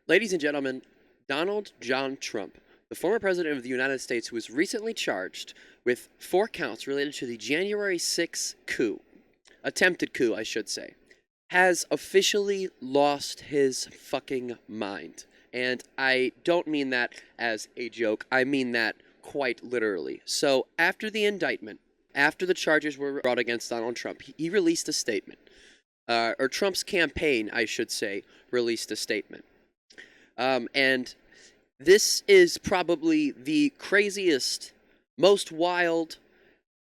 Ladies and gentlemen, Donald John Trump, the former president of the United States who was recently charged with 4 counts related to the January 6th coup, attempted coup, I should say, has officially lost his fucking mind. And I don't mean that as a joke, I mean that quite literally. So, after the indictment, after the charges were brought against Donald Trump, he released a statement. Or Trump's campaign, I should say, released a statement. And this is probably the craziest, most wild,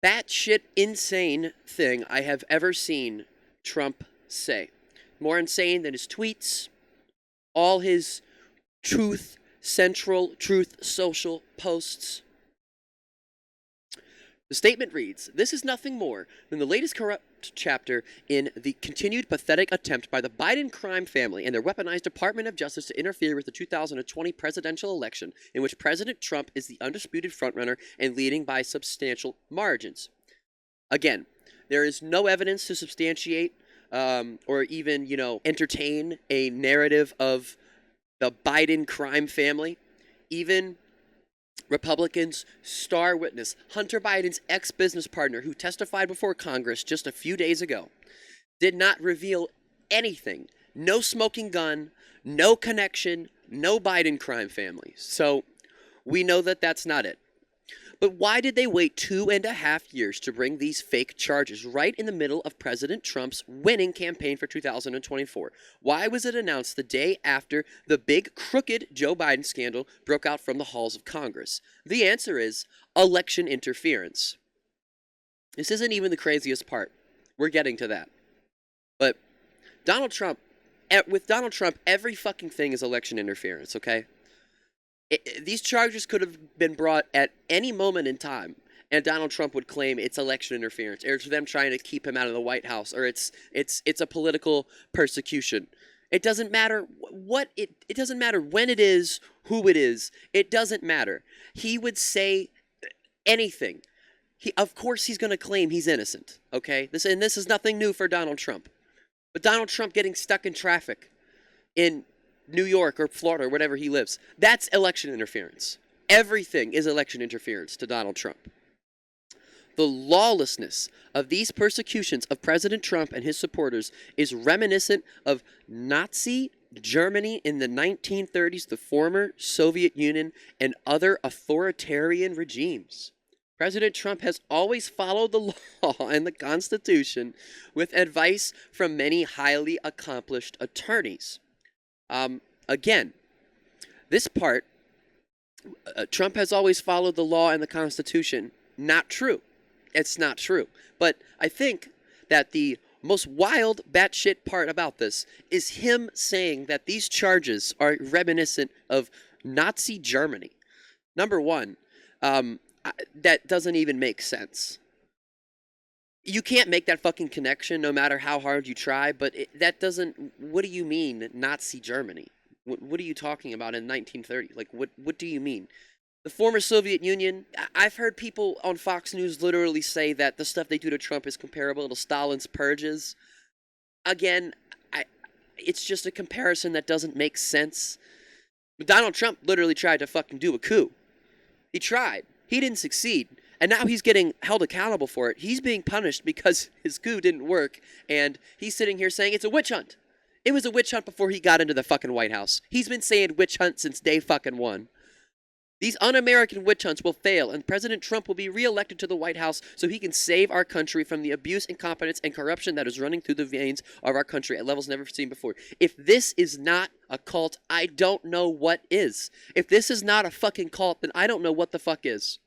batshit insane thing I have ever seen Trump say. More insane than his tweets, all his truth central, truth social posts. The statement reads, "This is nothing more than the latest corrupt chapter in the continued pathetic attempt by the Biden crime family and their weaponized Department of Justice to interfere with the 2020 presidential election, in which President Trump is the undisputed frontrunner and leading by substantial margins." Again, there is no evidence to substantiate or even, entertain a narrative of the Biden crime family. Even Republicans' star witness, Hunter Biden's ex-business partner who testified before Congress just a few days ago, did not reveal anything. No smoking gun, no connection, no Biden crime family. So we know that that's not it. But why did they wait 2.5 years to bring these fake charges right in the middle of President Trump's winning campaign for 2024? Why was it announced the day after the big crooked Joe Biden scandal broke out from the halls of Congress? The answer is election interference. This isn't even the craziest part. We're getting to that. But with Donald Trump, every fucking thing is election interference, okay? These charges could have been brought at any moment in time, and Donald Trump would claim it's election interference, or it's them trying to keep him out of the White House, or it's a political persecution. It doesn't matter it doesn't matter when it is, who it is. It doesn't matter. He would say anything. Of course he's going to claim he's innocent, okay? This is nothing new for Donald Trump. But Donald Trump getting stuck in traffic in New York or Florida or wherever he lives, that's election interference. Everything is election interference to Donald Trump. The lawlessness of these persecutions of President Trump and his supporters is reminiscent of Nazi Germany in the 1930s, the former Soviet Union, and other authoritarian regimes. President Trump has always followed the law and the Constitution with advice from many highly accomplished attorneys. Again, this part, Trump has always followed the law and the Constitution. Not true. It's not true. But I think that the most wild, batshit part about this is him saying that these charges are reminiscent of Nazi Germany. Number one, that doesn't even make sense. You can't make that fucking connection no matter how hard you try, but that doesn't... What do you mean, Nazi Germany? What are you talking about in 1930? Like, what do you mean? The former Soviet Union, I've heard people on Fox News literally say that the stuff they do to Trump is comparable to Stalin's purges. Again, it's just a comparison that doesn't make sense. Donald Trump literally tried to fucking do a coup. He tried. He didn't succeed. And now he's getting held accountable for it. He's being punished because his coup didn't work. And he's sitting here saying it's a witch hunt. It was a witch hunt before he got into the fucking White House. He's been saying witch hunt since day fucking one. These un-American witch hunts will fail, and President Trump will be reelected to the White House so he can save our country from the abuse, incompetence, and corruption that is running through the veins of our country at levels never seen before. If this is not a cult, I don't know what is. If this is not a fucking cult, then I don't know what the fuck is.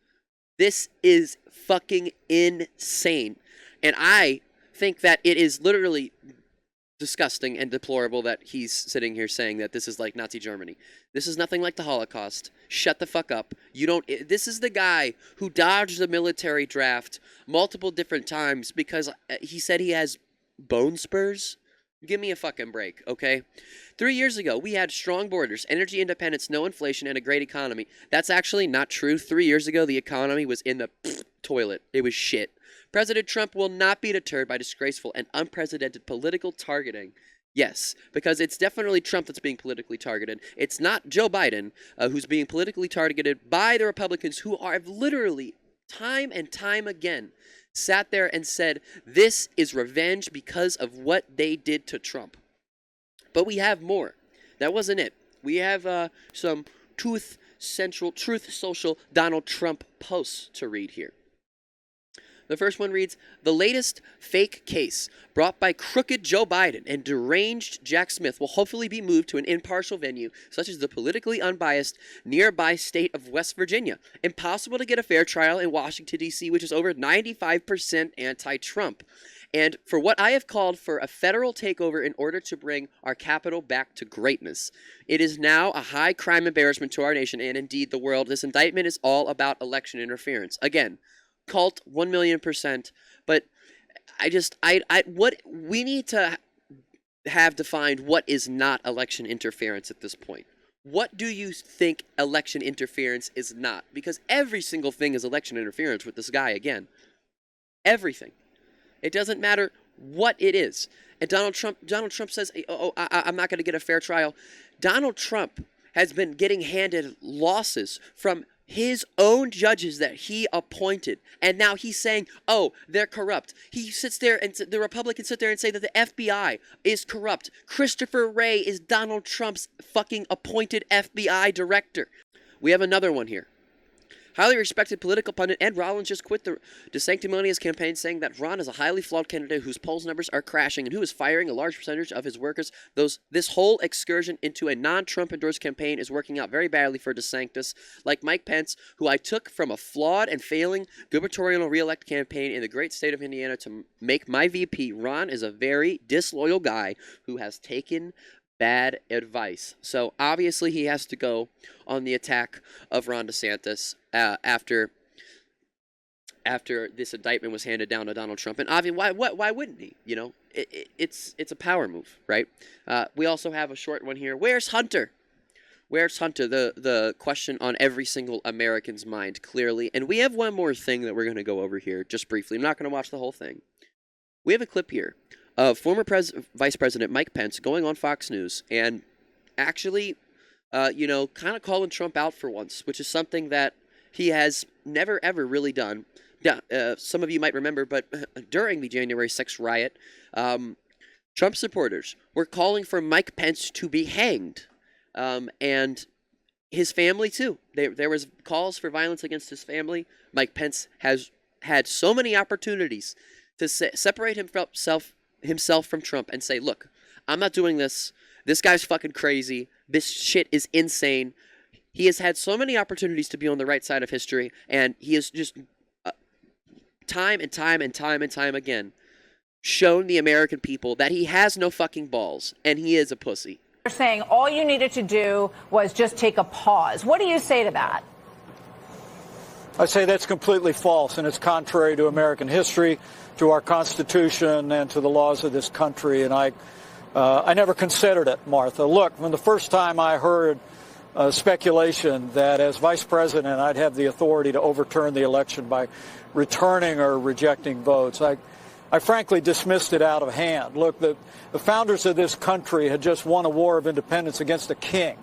This is fucking insane. And I think that it is literally disgusting and deplorable that he's sitting here saying that this is like Nazi Germany. This is nothing like the Holocaust. Shut the fuck up. This is the guy who dodged the military draft multiple different times because he said he has bone spurs. Give me a fucking break, okay? 3 years ago, we had strong borders, energy independence, no inflation, and a great economy. That's actually not true. 3 years ago, the economy was in the toilet. It was shit. President Trump will not be deterred by disgraceful and unprecedented political targeting Yes, because it's definitely Trump that's being politically targeted. It's not Joe Biden who's being politically targeted by the Republicans who have literally time and time again sat there and said this is revenge because of what they did to Trump. But we have more. That wasn't it. We have some Truth Social Donald Trump posts to read here. The first one reads, the latest fake case brought by crooked Joe Biden and deranged Jack Smith will hopefully be moved to an impartial venue, such as the politically unbiased nearby state of West Virginia. Impossible to get a fair trial in Washington, D.C., which is over 95% anti-Trump. And for what I have called for a federal takeover in order to bring our capital back to greatness. It is now a high crime embarrassment to our nation and indeed the world. This indictment is all about election interference. Again, cult 1,000,000%, but what we need to have defined what is not election interference at this point. What do you think election interference is not? Because every single thing is election interference with this guy again. Everything. It doesn't matter what it is. And Donald Trump says, I'm not going to get a fair trial. Donald Trump has been getting handed losses from his own judges that he appointed. And now he's saying, oh, they're corrupt. He sits there and the Republicans sit there and say that the FBI is corrupt. Christopher Wray is Donald Trump's fucking appointed FBI director. We have another one here. Highly respected political pundit Ed Rollins just quit the DeSanctimonious campaign, saying that Ron is a highly flawed candidate whose polls numbers are crashing and who is firing a large percentage of his workers. This whole excursion into a non-Trump endorsed campaign is working out very badly for DeSantis. Like Mike Pence, who I took from a flawed and failing gubernatorial re-elect campaign in the great state of Indiana to make my VP, Ron is a very disloyal guy who has taken bad advice. So obviously he has to go on the attack of Ron DeSantis after this indictment was handed down to Donald Trump. And obviously, why wouldn't he? You know, it's a power move, right? We also have a short one here. Where's Hunter? Where's Hunter? The question on every single American's mind, clearly. And we have one more thing that we're going to go over here just briefly. I'm not going to watch the whole thing. We have a clip here of former Vice President Mike Pence going on Fox News and actually, kind of calling Trump out for once, which is something that he has never, ever really done. Yeah, some of you might remember, but during the January 6th riot, Trump supporters were calling for Mike Pence to be hanged, and his family too. There was calls for violence against his family. Mike Pence has had so many opportunities to separate himself from Trump and say, look, I'm not doing this. This guy's fucking crazy. This shit is insane. He has had so many opportunities to be on the right side of history, and he has just time and time again shown the American people that he has no fucking balls, and he is a pussy. You're saying all you needed to do was just take a pause. What do you say to that? I say that's completely false, and it's contrary to American history, to our Constitution, and to the laws of this country. And I never considered it, Martha. Look, when the first time I heard speculation that as vice president I'd have the authority to overturn the election by returning or rejecting votes, I frankly dismissed it out of hand. Look, the founders of this country had just won a war of independence against a king.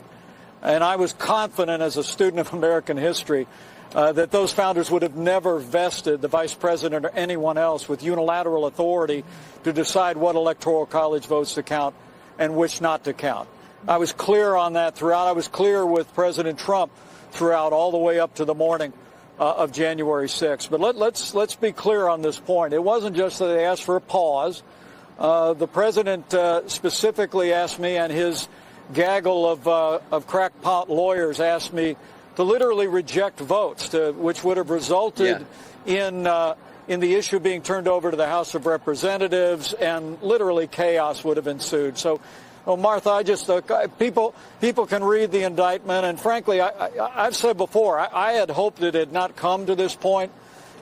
And I was confident as a student of American history that those founders would have never vested the vice president or anyone else with unilateral authority to decide what electoral college votes to count and which not to count. I was clear on that throughout. I was clear with President Trump throughout, all the way up to the morning of January 6th. But let's be clear on this point. It wasn't just that they asked for a pause. The president specifically asked me, and his gaggle of crackpot lawyers asked me to literally reject votes, which would have resulted in the issue being turned over to the House of Representatives, and literally chaos would have ensued. So, Martha, people can read the indictment, and frankly, I've said before, I had hoped it had not come to this point.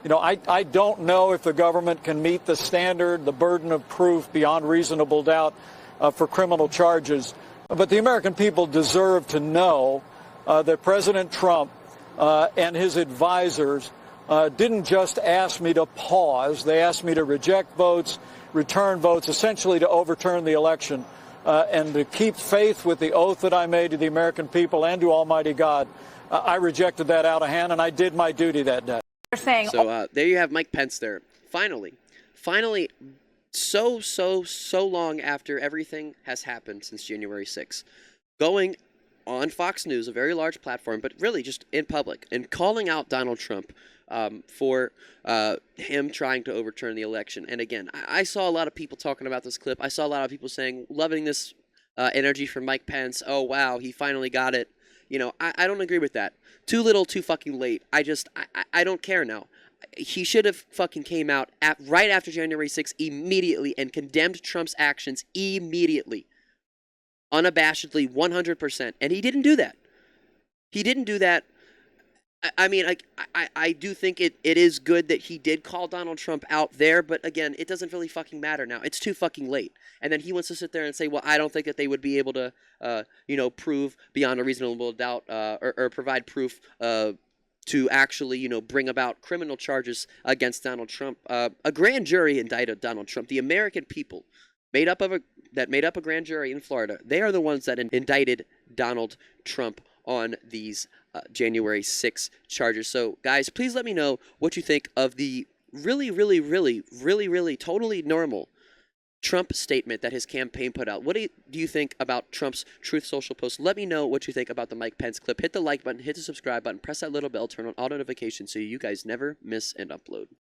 You know, I don't know if the government can meet the standard, the burden of proof beyond reasonable doubt for criminal charges, but the American people deserve to know that President Trump and his advisors didn't just ask me to pause. They asked me to reject votes, return votes, essentially to overturn the election and to keep faith with the oath that I made to the American people and to Almighty God, I rejected that out of hand, and I did my duty that day. You're saying so. There you have Mike Pence. There, finally, so long after everything has happened since January 6th, going on Fox News, a very large platform, but really just in public, and calling out Donald Trump for him trying to overturn the election. And again, I saw a lot of people talking about this clip. I saw a lot of people saying, loving this energy from Mike Pence. Oh, wow, he finally got it. You know, I don't agree with that. Too little, too fucking late. I don't care now. He should have fucking came out right after January 6th immediately and condemned Trump's actions immediately. Unabashedly, 100%. And he didn't do that. He didn't do that. I mean, I do think it is good that he did call Donald Trump out there, but again, it doesn't really fucking matter now. It's too fucking late. And then he wants to sit there and say, well, I don't think that they would be able to, prove beyond a reasonable doubt or provide proof to actually, bring about criminal charges against Donald Trump. A grand jury indicted Donald Trump. The American people made up a grand jury in Florida. They are the ones that indicted Donald Trump on these January 6 charges. So, guys, please let me know what you think of the really totally normal Trump statement that his campaign put out. What do you think about Trump's Truth Social post? Let me know what you think about the Mike Pence clip. Hit the like button, hit the subscribe button, press that little bell, turn on all notifications so you guys never miss an upload.